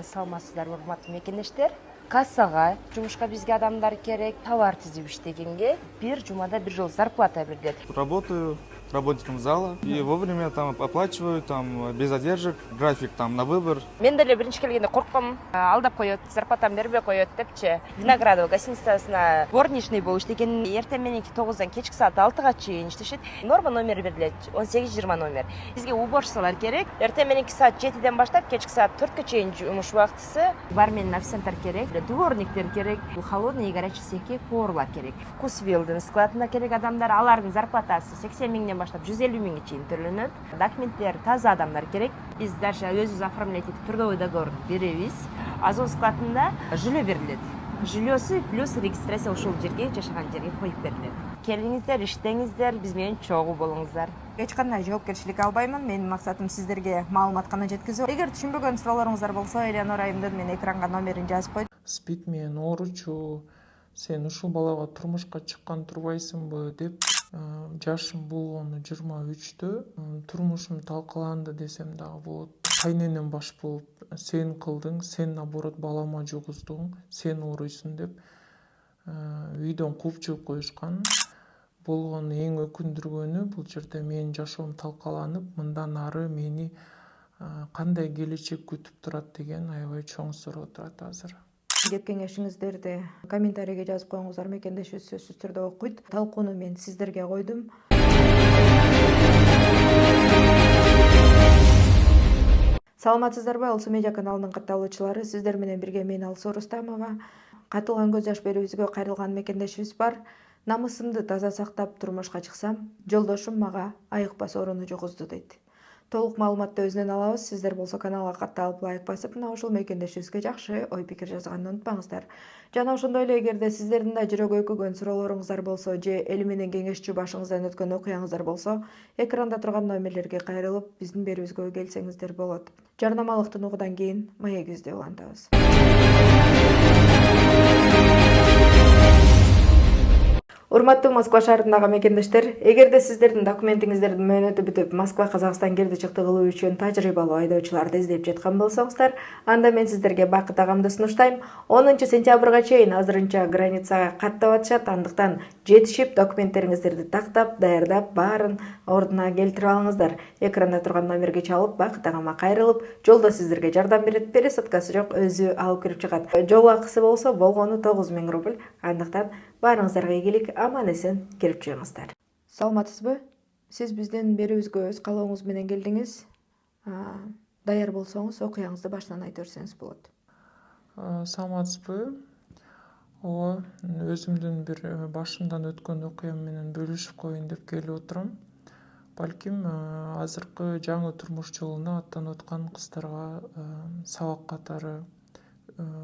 Саламатсыздарбы, урматтуу мекендештер. Кассага жумушка бизге адамдар керек, товар тизип иштегенге бир жумада бир жолу зарплата берилет. Работаю работником зала и вовремя там оплачиваю, там без задержек, график там на выбор. Мен деле биринчи келгенде коркком, алдап коет, зарплатамды бербей коет депчи. Виноградово гостиницасына горничный болуп иштеген. Эртең мененки 9-дан кечки саат 6-га чейин иштешет. Норма номер берилет, 18-20 номер. Бизге уборщицалар керек. Эртең мененки саат 7-ден баштап кечки саат 4-га чейин жумуш убактысы. Бармен, официанттар керек, дворниктер керек, холодный и горячий цехке поварлар керек. Вкусвиллдын складына керек адамдар, алардын зарплатасы 80 миңден баштап 150 миңге чейин төлөнөт. Документтер таза адамдар керек. Биз даже өзүбүз оформлять этип трудовой договор беребиз. Азот складында жилье берилет. Жильёсу плюс регистрация ошол жерге, жашаган жерге коюп берилет. Келиңиздер, иштеңиздер, биз менен чогуу болуңуздар. Эч кандай жоопкерчилик албаймын. Менин максатым сиздерге маалымат гана жеткизүү. Эгер түшүнбөгөн суроолоруңуздар болсо, Элеонора айымдын мен экранга номерин жазып койдум. Спит менен ооручу, сен ушул балага турмушка чыккан турбайсыңбы деп, жашым болгону 23-тө, турмушум талкаланды десем дагы болот. Кайненем баш болуп, сен кылдың, сен наоборот балама жугуздуң, сен ооруйсуң деп үйдөн кууп чыгып коюшкан. Болгону эң өкүндүргөнү бул жерде менин жашоом талкаланып, мындан ары мени кандай келечек күтүп турат деген аябай чоң суроо турат азыр. Кеп кеңешиңиздерди комментарийге жазып коюңуздар, мекендешибиз сөзсүз түрдө окуйт. Талкууну мен сиздерге койдум. Саламатсыздарбы, Алсу медиа каналынын катталуучулары, сиздер менен бирге мен Алсу Рустамова. Катылган көз жаш берүүбүзгө кайрылган мекендешибиз бар. Намысымды таза сактап турмушка чыксам, жолдошум мага айыкпас орунду жугузду дейт. Толук маалыматты өзүнөн алабыз. Сиздер болсо каналга катталып, лайк басып, мына ушул мекендешибизге жакшы ой пикир жазганды унутпаңыздар. Жана ошондой эле эгерде сиздердин да жүрөгү өкүгөн суроолоруңуздар болсо же эли менен кеңешчү башыңыздан өткөн окуяңыздар болсо, экранда турган номерлерге кайрылып, биздин берүүбүзгө келсеңиздер болот. Жарнамалык тынуудан кийин маегибизди улантабыз. Урматтуу Москва шаарындагы мекендештер, эгерде сиздердин документиңиздердин мөөнөтү бүтүп, Москва Казакстан кирди чыкты кылуу үчүн тажрыйбалуу айдоочуларды издеп жаткан болсоңуздар, анда мен сиздерге бакыт агамды сунуштайм. 10 сентябрга чейин азырынча границага каттап атышат, андыктан жетишип документтериңиздерди тактап, даярдап, баарын ордуна келтирип алыңыздар. Экранда турган номерге чалып, бакыт агама кайрылып, жолдо сиздерге жардам берет. Пересадкасы жок, өзү алып кирип чыгат. Жол акысы болсо болгону 9000 рубль. Андыктан баарыңыздарга ийгилик, аман эсен кирип чыгыңыздар. Саламатсызбы? Сиз биздин берүүбүзгө өз каалооңуз менен келдиңиз. Даяр болсоңуз, окуяңызды баштан айта берсеңиз болот. Саламатсызбы? Ооба, өзүмдүн бир башымдан өткөн окуям менен бөлүшүп коеюн деп келип отурам. Балким азыркы жаңы турмуш жолуна аттанып аткан кыздарга сабак катары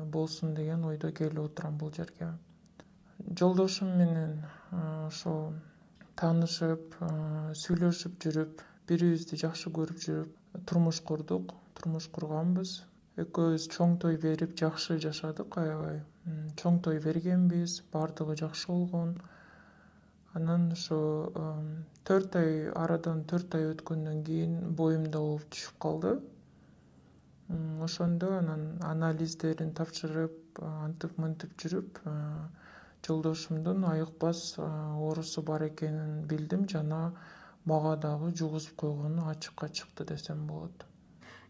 болсун деген ойдо келип отурам бул жерге. Жолдошум менен ошо таанышып, сүйлөшүп жүрүп, бирибизди жакшы көрүп жүрүп, турмуш курдук, турмуш курганбыз. Экөөбүз чоң той берип, жакшы жашадык, аябай. Чоң той бергенбиз, баардыгы жакшы болгон. Анан ошо 4 ай, арадан 4 ай өткөндөн кийин боюмда ооп түшүп калды. Ошондо анан анализдерин тапшырып, антип-мынтип жүрүп, жолдошумдун айыкпас оорусу бар экенин билдим жана мага дагы жугузуп койгону ачыкка чыкты десем болот.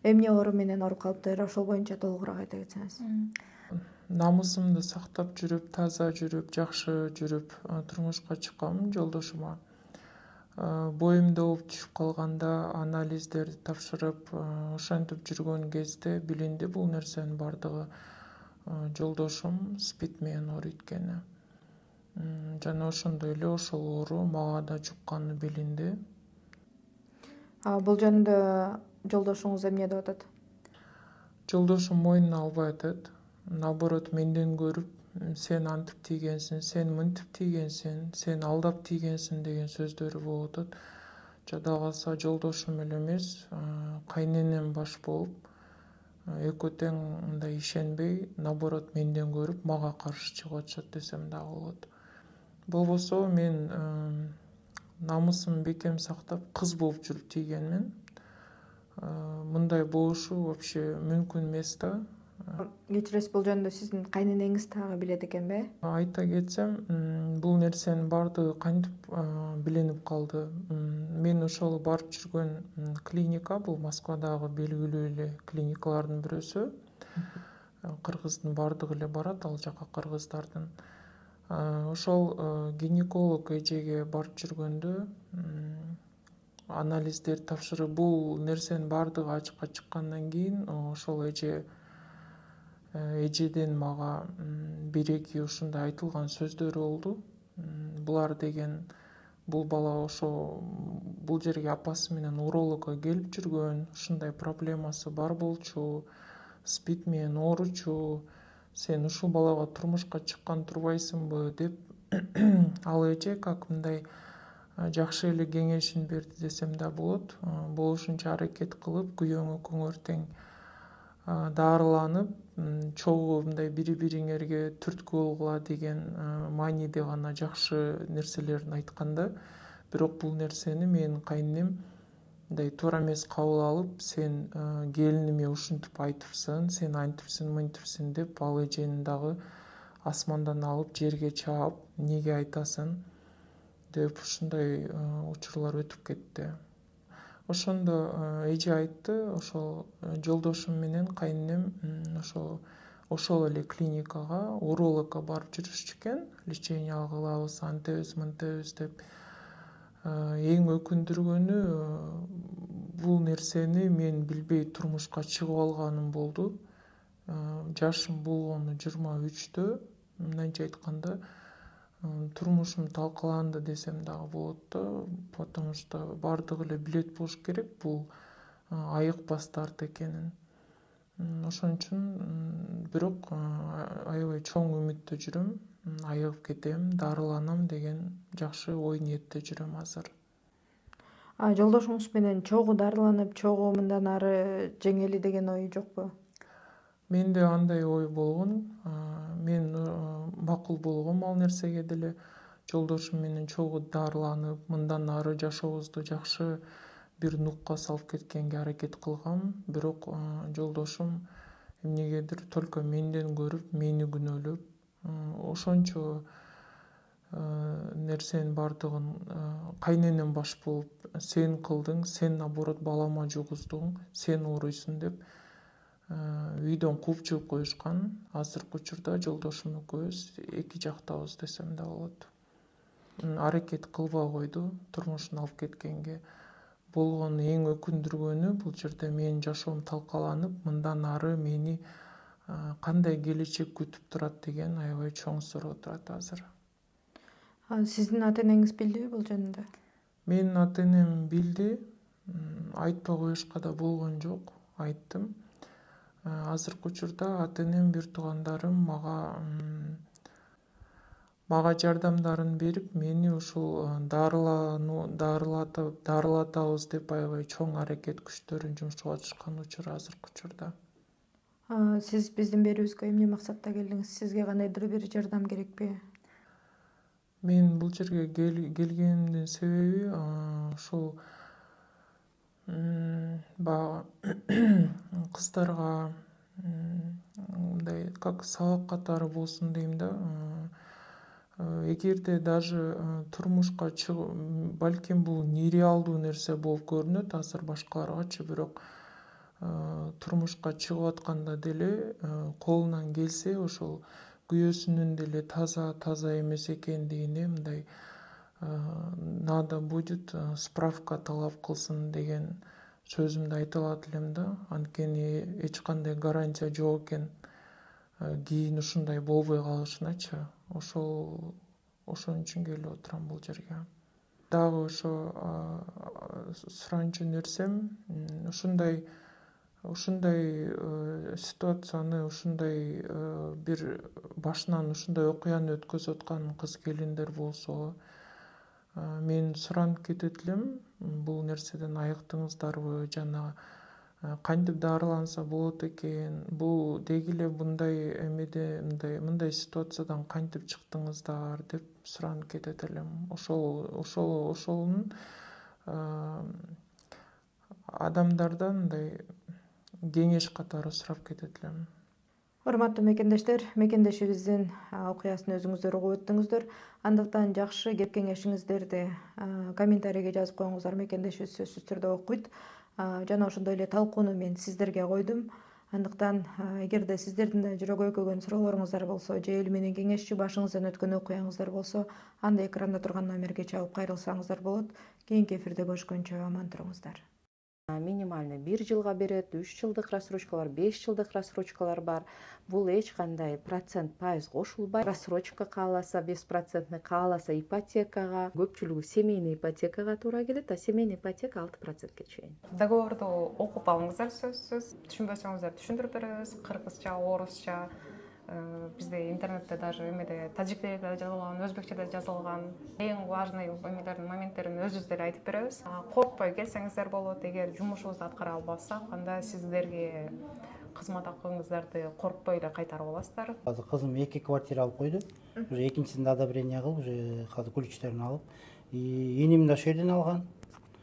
Эмне оору менен ооруп калыптыр? Ошол боюнча толугураак айта кетсеңиз. Намысымды сактап жүрүп, таза жүрүп, жакшы жүрүп, турмушка чыккам жолдошума. Боюмда ооп түшүп калганда анализдерди тапшырып, ошентип жүргөн кезде билинди бул нерсенин баардыгы жолдошум спид менен ооруйт экени. Жана ошондой эле ошол оору мага да жукканы билинди. Бул жөнүндө жолдошуңуз эмне деп атат? Жолдошум мойнуна албай атат. Наоборот, менден көрүп, сен антип тийгенсиң, сен мынтип тийгенсиң, сен алдап тийгенсиң деген сөздөрү болуп атат. Жада калса жолдошум эле эмес, кайненем баш болуп, экөө тең мындай ишенбей, наоборот менден көрүп, мага каршы чыгып атышат десем дагы болот. Болбосо мен намысым бекем сактап, кыз болуп жүрүп тийгенмин. Мындай болушу вообще мүмкүн эмес да. Кечиресиз, бул жөнүндө сиздин кайненеңиз дагы билет экенби? Айта кетсем, бул нерсенин баардыгы кантип билинип калды. Мен ошол барып жүргөн клиника бул Москвадагы белгилүү эле клиникалардын бирөөсү. Кыргыздын баардыгы эле барат ал жака, кыргыздардын. Ошол гинеколог эжеге барып жүргөндө анализдер тапшырып, бул нерсенин баардыгы ачыкка чыккандан кийин ошол эжеден мага бир-эки ушундай айтылган сөздөр болду. Булар деген, бул бала бул жерге апасы менен урологко келип жүргөн, ушундай проблемасы бар болчу, СПИД менен ооручу, сен ушул балага турмушка чыккан турбайсыңбы деп ал эже как мындай жакшы эле кеңешин берди десем да болот. Болушунча аракет кылып, күйөөңө көңөр тең дарыланып, чогуу мындай бири-бириңерге түрткү болгула деген мааниде гана жакшы нерселерин айтканда, бирок бул нерсени менин кайненем мындай туура эмес кабыл алып, сен келиниме ушинтип айтыпсың, сен антипсиң, мынтипсиң деп ал эжени дагы асмандан алып жерге чаап, неге айтасың деп ушундай учурлар өтүп кетти. Ошондо эже айтты, ошол жолдошум менен кайненем ошол эле клиникага, урологко барып жүрүшчү экен, лечение кылабыз, антебиз, мынтебиз деп. Эң өкүндүргөнү, бул нерсени мен билбей турмушка чыгып алганым болду. Жашым болгону 23-тө, мындайча айтканда, турмушум талкаланды десем дагы болот да, потому что баардыгы эле билет болуш керек бул айыкпас дарт экенин. Ошон үчүн бирок аябай чоң үмүттө жүрөм, айыгып кетем, дарыланам деген жакшы ой ниетте жүрөм азыр. Жолдошуңуз менен чогуу дарыланып, чогуу мындан ары жеңели деген ой жокпу? Менде андай ой болгон, мен макул болгом ал нерсеге деле. Жолдошум менен чогуу дарыланып, мындан ары жашообузду жакшы бир нукка салып кеткенге аракет кылгам. Бирок жолдошум эмнегедир только менден көрүп, мени күнөөлөп, ошончо нерсенин баардыгын кайненем баш болуп, сен кылдың, сен наоборот балама жугуздуң, сен ооруйсуң деп үйдөн кууп чыгып коюшкан. Азыркы учурда жолдошум экөөбүз эки жактабыз десем да болот. Аракет кылбай койду турмушун алып кеткенге. Болгону эң өкүндүргөнү, бул жерде менин жашоом талкаланып, мындан ары мени кандай келечек күтүп турат деген аябай чоң суроо турат азыр. Сиздин ата-энеңиз билдиби бул жөнүндө? Менин ата-энем билди, айтпай коюшка да болгон жок, айттым. Азыркы учурда ата-энем, бир туугандарым мага жардамдарын берип, мени ушул дарылатабыз деп аябай чоң аракет күчтөрүн жумшап атышкан азыркы учурда. Сиз биздин берүүбүзгө эмне максатта келдиңиз? Сизге кандайдыр бир жардам керекпи? Мен бул жерге келгенимдин себеби ушул баягы кыздарга мындай как сабак катары болсун дейм да. Эгерде даже турмушка чыгып, балким бул нереалдуу нерсе болуп көрүнөт азыр башкаларгачы, бирок турмушка чыгып атканда деле колунан келсе ошол күйөөсүнүн деле таза эмес экендигине мындай надо будет справка талап кылсын деген сөзүмдү айта алат элем да. Анткени эч кандай гарантия жок экен кийин ушундай болбой калышыначы. Ошон үчүн келип отурам бул жерге. Дагы ошо суранчу нерсем, ушундай ситуацияны, ушундай бир башынан ушундай окуяны өткөзүп аткан кыз келиндер болсо, мен суранып кетет элем, бул нерседен айыктыңыздарбы, жана кантип дарыланса болот экен, бул деги эле мындай ситуациядан кантип чыктыңыздар деп суранып кетет элем. Ошонун адамдардан мындай кеңеш катары сурап кетет элем. Урматтуу мекендештер, мекендешибиздин окуясын өзүңүздөр угуп өттүңүздөр. Андыктан жакшы кеп кеңешиңиздерди комментарийге жазып коюңуздар. Мекендешибиз сөзсүз түрдө окуйт. Жана ошондой эле талкууну мен сиздерге койдум. Андыктан эгерде сиздердин да жүрөгү өйкөгөн суроолоруңуздар болсо же эл менен кеңешчү башыңыздан өткөн окуяңыздар болсо, анда экранда турган номерге чалып кайрылсаңыздар болот. Кийинки эфирде көрүшкөнчө аман туруңуздар. Минимальный 1 жылга берет, 3 жылдык рассрочкалар, 5 жылдык рассрочкалар бар. Бул эч кандай процент пайыз кошулбайт. Рассрочка кааласа 5%, кааласа ипотекага, көпчүлүгү семейный ипотекага туура келет, а семейный ипотека 6%ке чейин. Договорду окуп алыңыздар сөзсүз. Түшүнбөсөңүздөр түшүндүрүп беребиз. Кыргызча, орусча, бизде интернетте даже эмеде тажик тилинде жазылган, өзбекчеде жазылган. Эң важный эмелердин моменттерин өзүбүз айтып беребиз. Коркпой келсеңиздер болот. Эгер жумушубузду аткара албасак, анда сиздерге кызмат акыңыздарды коркпой эле кайтарып аласыздар. Азыр кызым 2 квартира алып койду. Уже экинчисинде одобрение кылып, уже азыр ключтерин алып. Энем да ошол жерден алган.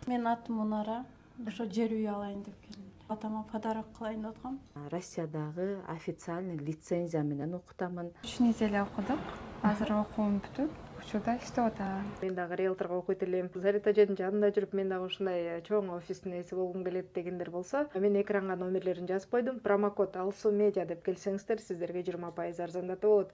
Менин атым Мунара. Ошо жер үй алайын деп келдим. Атама подарок кылайын деп аткам. Россиядагы официальный лицензия менен окутамын. 3 неделя окудук. Азыр окуум бүтүп, учурда иштеп атам. Мен дагы риэлторго окуйт элем. Зарит аженин жанында жүрүп, мен дагы ушундай чоң офистин ээси болгум келет дегендер болсо, мен экранга номерлерин жазып койдум. Промокод Алсу Медиа деп келсеңиздер, сиздерге 20% арзандатып болот.